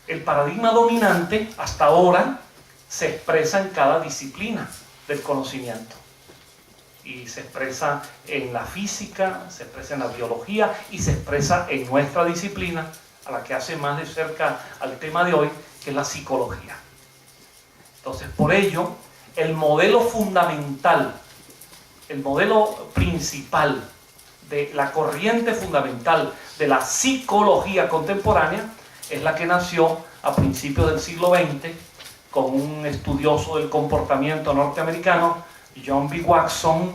El paradigma dominante hasta ahora se expresa en cada disciplina del conocimiento. Y se expresa en la física, se expresa en la biología y se expresa en nuestra disciplina, a la que hace más de cerca al tema de hoy, que es la psicología. Entonces, por ello, el modelo fundamental, el modelo principal de la corriente fundamental de la psicología contemporánea es la que nació a principios del siglo XX con un estudioso del comportamiento norteamericano, John B. Watson,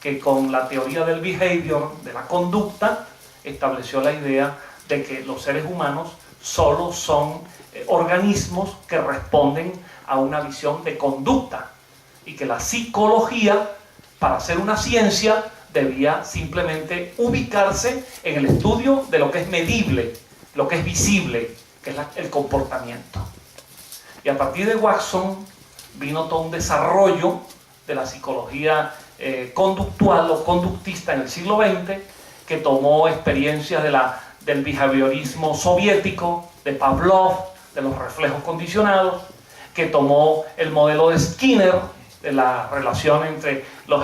que con la teoría del behavior, de la conducta, estableció la idea de que los seres humanos solo son organismos que responden a una visión de conducta y que la psicología, para ser una ciencia, debía simplemente ubicarse en el estudio de lo que es medible, lo que es visible, que es el comportamiento. Y a partir de Watson vino todo un desarrollo de la psicología conductual o conductista en el siglo XX, que tomó experiencias del behaviorismo soviético, de Pavlov, de los reflejos condicionados, que tomó el modelo de Skinner, de la relación entre los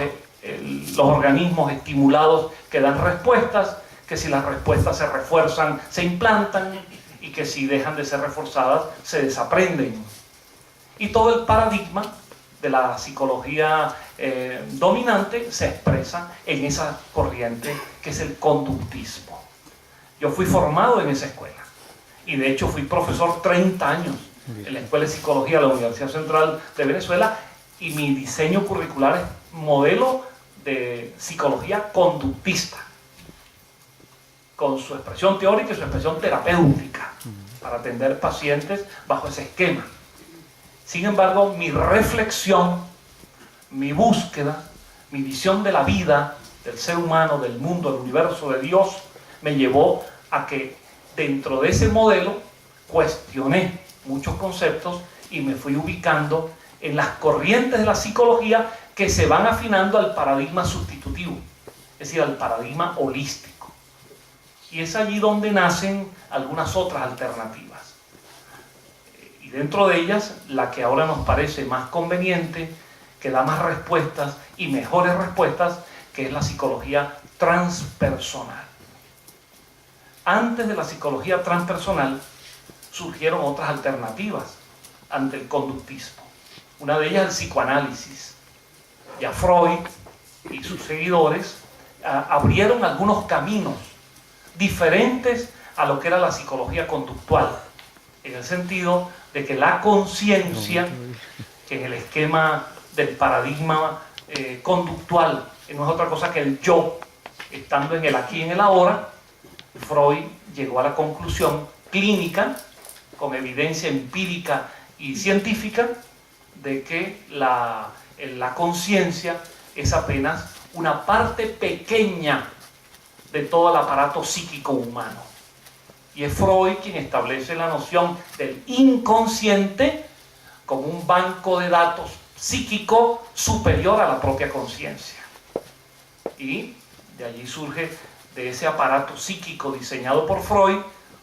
organismos estimulados que dan respuestas, que si las respuestas se refuerzan, se implantan, y que si dejan de ser reforzadas, se desaprenden. Y todo el paradigma de la psicología dominante se expresa en esa corriente que es el conductismo. Yo fui formado en esa escuela y de hecho fui profesor 30 años en la Escuela de Psicología de la Universidad Central de Venezuela, y mi diseño curricular es modelo de psicología conductista, con su expresión teórica y su expresión terapéutica, para atender pacientes bajo ese esquema. Sin embargo, mi reflexión, mi búsqueda, mi visión de la vida, del ser humano, del mundo, del universo, de Dios, me llevó a que dentro de ese modelo cuestioné muchos conceptos y me fui ubicando en las corrientes de la psicología que se van afinando al paradigma sustitutivo, es decir, al paradigma holístico. Y es allí donde nacen algunas otras alternativas. Y dentro de ellas, la que ahora nos parece más conveniente, que da más respuestas y mejores respuestas, que es la psicología transpersonal. Antes de la psicología transpersonal surgieron otras alternativas ante el conductismo. Una de ellas es el psicoanálisis. Ya Freud y sus seguidores abrieron algunos caminos diferentes a lo que era la psicología conductual, en el sentido de que la conciencia, que en el esquema del paradigma conductual no es otra cosa que el yo, estando en el aquí y en el ahora, Freud llegó a la conclusión clínica, con evidencia empírica y científica, de que la conciencia es apenas una parte pequeña de todo el aparato psíquico humano. Y es Freud quien establece la noción del inconsciente como un banco de datos psíquico superior a la propia conciencia. Y de allí surge, de ese aparato psíquico diseñado por Freud,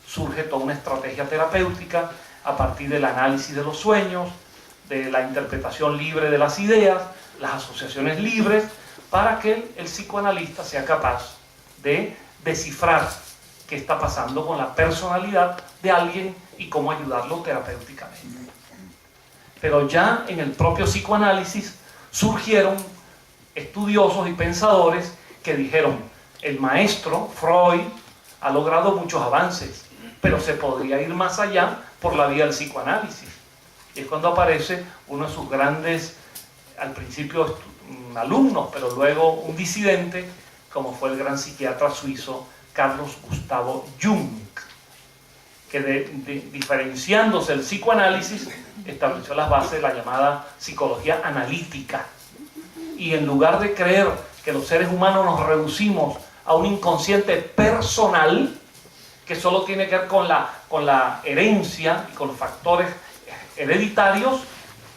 surge toda una estrategia terapéutica a partir del análisis de los sueños, de la interpretación libre de las ideas, las asociaciones libres, para que el psicoanalista sea capaz de descifrar qué está pasando con la personalidad de alguien y cómo ayudarlo terapéuticamente. Pero ya en el propio psicoanálisis surgieron estudiosos y pensadores que dijeron: el maestro Freud ha logrado muchos avances, pero se podría ir más allá por la vía del psicoanálisis. Y es cuando aparece uno de sus grandes, al principio alumnos, pero luego un disidente, como fue el gran psiquiatra suizo Carlos Gustavo Jung, que diferenciándose del psicoanálisis, estableció las bases de la llamada psicología analítica. Y en lugar de creer que los seres humanos nos reducimos a un inconsciente personal, que solo tiene que ver con la herencia y con los factores hereditarios,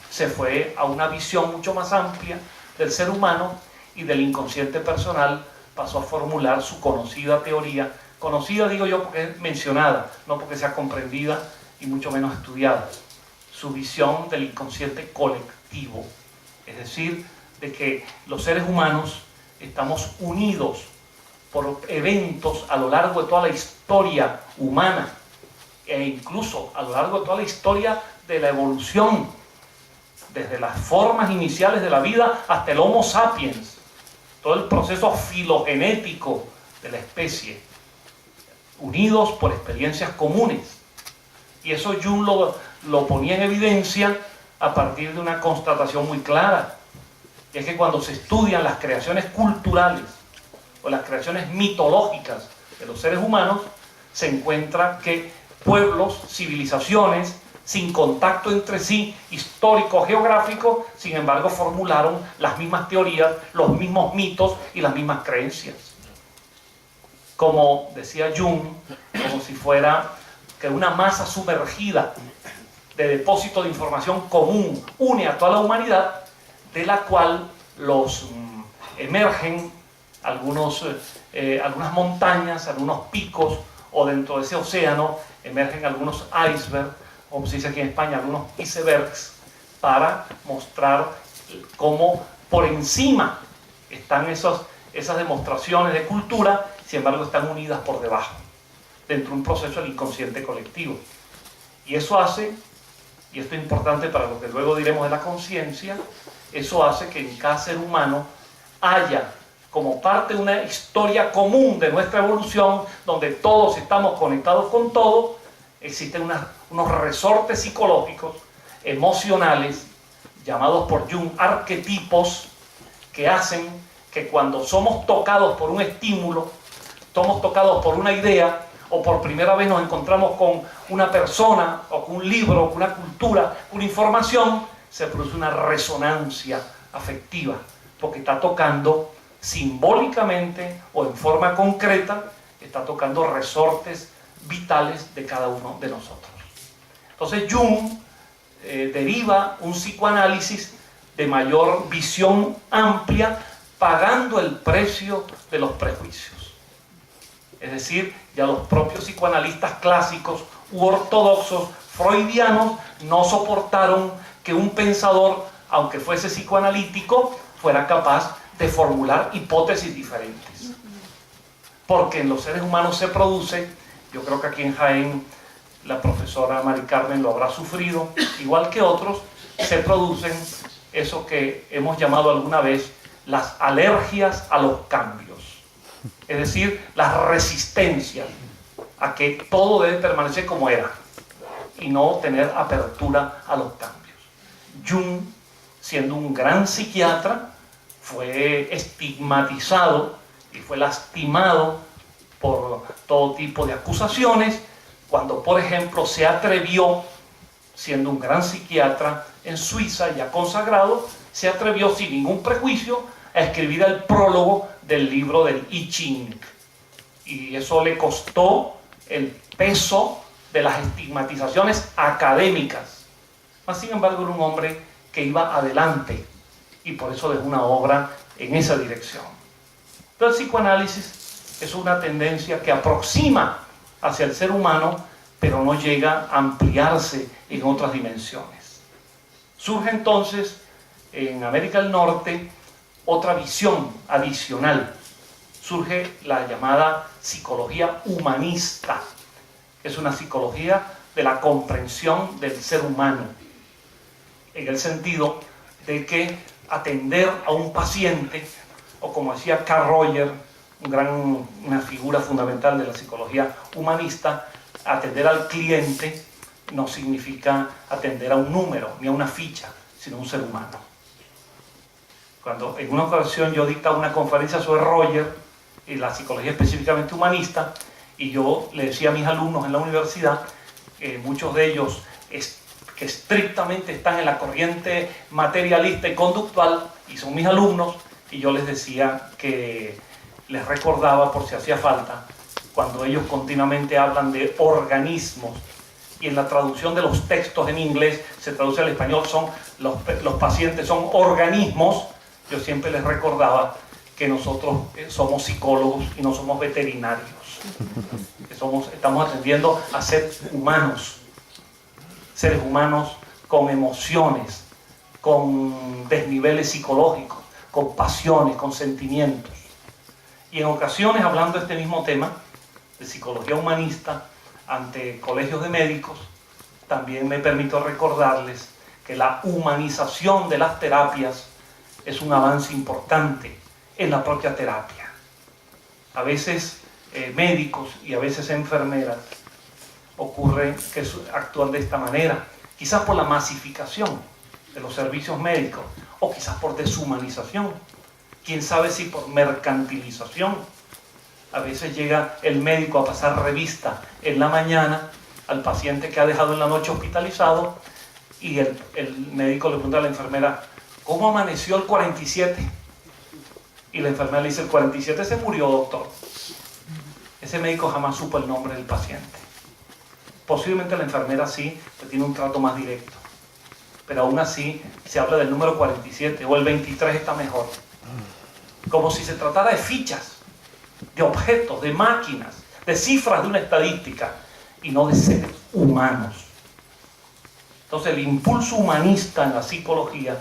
se fue a una visión mucho más amplia del ser humano, y del inconsciente personal pasó a formular su conocida teoría. Conocida, digo yo, porque es mencionada, no porque sea comprendida y mucho menos estudiada, su visión del inconsciente colectivo, es decir, de que los seres humanos estamos unidos por eventos a lo largo de toda la historia humana e incluso a lo largo de toda la historia de la evolución, desde las formas iniciales de la vida hasta el Homo sapiens, todo el proceso filogenético de la especie, unidos por experiencias comunes. Y eso Jung lo ponía en evidencia a partir de una constatación muy clara, y es que cuando se estudian las creaciones culturales o las creaciones mitológicas de los seres humanos, se encuentra que pueblos, civilizaciones, sin contacto entre sí, histórico-geográfico, sin embargo formularon las mismas teorías, los mismos mitos y las mismas creencias. Como decía Jung, como si fuera que una masa sumergida de depósito de información común une a toda la humanidad, de la cual emergen algunas montañas, algunos picos, o dentro de ese océano emergen algunos icebergs, como se dice aquí en España, algunos icebergs, para mostrar cómo por encima están esas demostraciones de cultura, sin embargo están unidas por debajo, dentro de un proceso del inconsciente colectivo. Y eso hace, y esto es importante para lo que luego diremos de la conciencia, eso hace que en cada ser humano haya, como parte de una historia común de nuestra evolución, donde todos estamos conectados con todo, existen unos resortes psicológicos, emocionales, llamados por Jung arquetipos, que hacen que cuando somos tocados por un estímulo, somos tocados por una idea, o por primera vez nos encontramos con una persona, o con un libro, con una cultura, una información, se produce una resonancia afectiva, porque está tocando simbólicamente o en forma concreta, está tocando resortes vitales de cada uno de nosotros. Entonces Jung deriva un psicoanálisis de mayor visión amplia, pagando el precio de los prejuicios. Es decir, ya los propios psicoanalistas clásicos u ortodoxos freudianos no soportaron que un pensador, aunque fuese psicoanalítico, fuera capaz de formular hipótesis diferentes. Porque en los seres humanos se produce, yo creo que aquí en Jaén la profesora Mari Carmen lo habrá sufrido, igual que otros, se producen eso que hemos llamado alguna vez las alergias a los cambios. Es decir, las resistencias a que todo debe permanecer como era y no tener apertura a los cambios. Jung, siendo un gran psiquiatra, fue estigmatizado y fue lastimado por todo tipo de acusaciones cuando, por ejemplo, se atrevió, siendo un gran psiquiatra en Suiza ya consagrado, se atrevió sin ningún prejuicio a escribir el prólogo del libro del I Ching, y eso le costó el peso de las estigmatizaciones académicas. Mas, sin embargo, era un hombre que iba adelante y por eso dejó una obra en esa dirección. Entonces, el psicoanálisis es una tendencia que aproxima hacia el ser humano, pero no llega a ampliarse en otras dimensiones. Surge entonces en América del Norte otra visión adicional. Surge la llamada psicología humanista, que es una psicología de la comprensión del ser humano, en el sentido de que atender a un paciente, o como decía Carl Rogers, una figura fundamental de la psicología humanista, atender al cliente no significa atender a un número ni a una ficha, sino a un ser humano. Cuando en una ocasión yo dictaba una conferencia sobre Rogers y la psicología específicamente humanista, y yo le decía a mis alumnos en la universidad, muchos de ellos que estrictamente están en la corriente materialista y conductual, y son mis alumnos, y yo les decía que les recordaba, por si hacía falta, cuando ellos continuamente hablan de organismos, y en la traducción de los textos en inglés se traduce al español, los pacientes son organismos. Yo siempre les recordaba que nosotros somos psicólogos y no somos veterinarios, que estamos atendiendo a seres humanos, seres humanos con emociones, con desniveles psicológicos, con pasiones, con sentimientos. Y en ocasiones, hablando de este mismo tema, de psicología humanista, ante colegios de médicos, también me permito recordarles que la humanización de las terapias es un avance importante en la propia terapia. A veces médicos y a veces enfermeras ocurre que actúan de esta manera, quizás por la masificación de los servicios médicos o quizás por deshumanización, quién sabe si por mercantilización. A veces llega el médico a pasar revista en la mañana al paciente que ha dejado en la noche hospitalizado y el médico le pregunta a la enfermera: ¿cómo amaneció el 47? Y la enfermera le dice: el 47 se murió, doctor. Ese médico jamás supo el nombre del paciente. Posiblemente la enfermera sí, que tiene un trato más directo, pero aún así se habla del número 47 o el 23 está mejor, como si se tratara de fichas, de objetos, de máquinas, de cifras de una estadística y no de seres humanos. Entonces el impulso humanista en la psicología,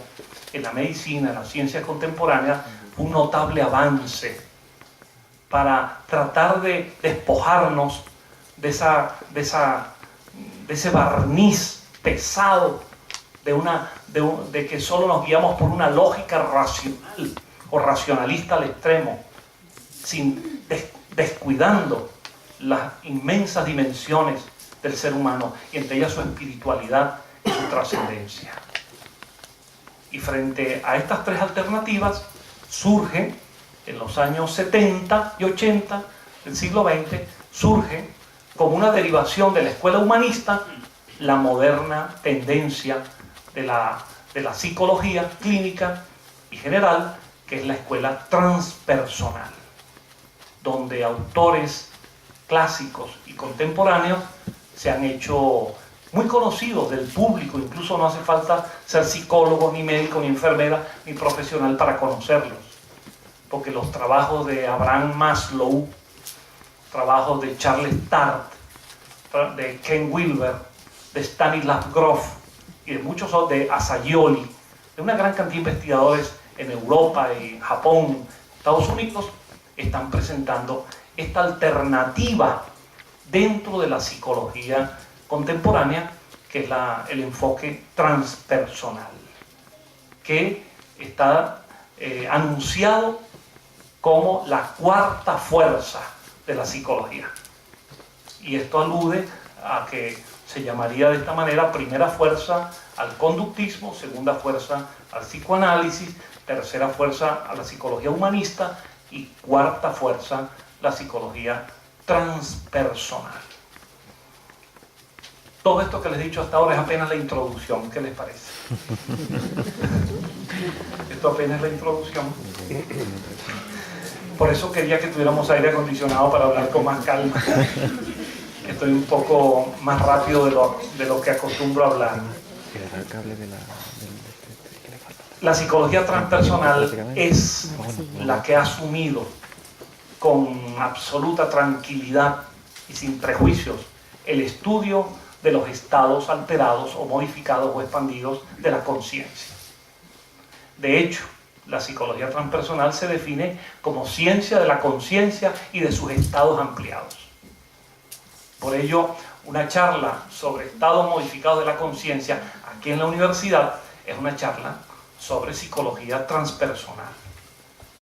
en la medicina, en las ciencias contemporáneas, fue un notable avance para tratar de despojarnos de ese barniz pesado de que solo nos guiamos por una lógica racional o racionalista al extremo, descuidando las inmensas dimensiones del ser humano y entre ellas su espiritualidad y su trascendencia. Y frente a estas tres alternativas surge en los años 70 y 80 del siglo XX, surge como una derivación de la escuela humanista la moderna tendencia de la psicología clínica y general, que es la escuela transpersonal, donde autores clásicos y contemporáneos se han hecho muy conocidos del público. Incluso no hace falta ser psicólogo, ni médico, ni enfermera, ni profesional para conocerlos, porque los trabajos de Abraham Maslow, trabajos de Charles Tart, de Ken Wilber, de Stanislav Grof y de muchos otros, de Asayoli, de una gran cantidad de investigadores en Europa, en Japón, Estados Unidos, están presentando esta alternativa dentro de la psicología contemporánea, que es el enfoque transpersonal, que está anunciado como la cuarta fuerza de la psicología. Y esto alude a que se llamaría de esta manera: primera fuerza al conductismo, segunda fuerza al psicoanálisis, tercera fuerza a la psicología humanista y cuarta fuerza la psicología transpersonal. Todo esto que les he dicho hasta ahora es apenas la introducción. ¿Qué les parece? Esto apenas es la introducción. Por eso quería que tuviéramos aire acondicionado para hablar con más calma. Estoy un poco más rápido de lo que acostumbro a hablar. La psicología transpersonal es la que ha asumido con absoluta tranquilidad y sin prejuicios el estudio de los estados alterados o modificados o expandidos de la conciencia. De hecho, la psicología transpersonal se define como ciencia de la conciencia y de sus estados ampliados. Por ello, una charla sobre estados modificados de la conciencia aquí en la universidad es una charla sobre psicología transpersonal.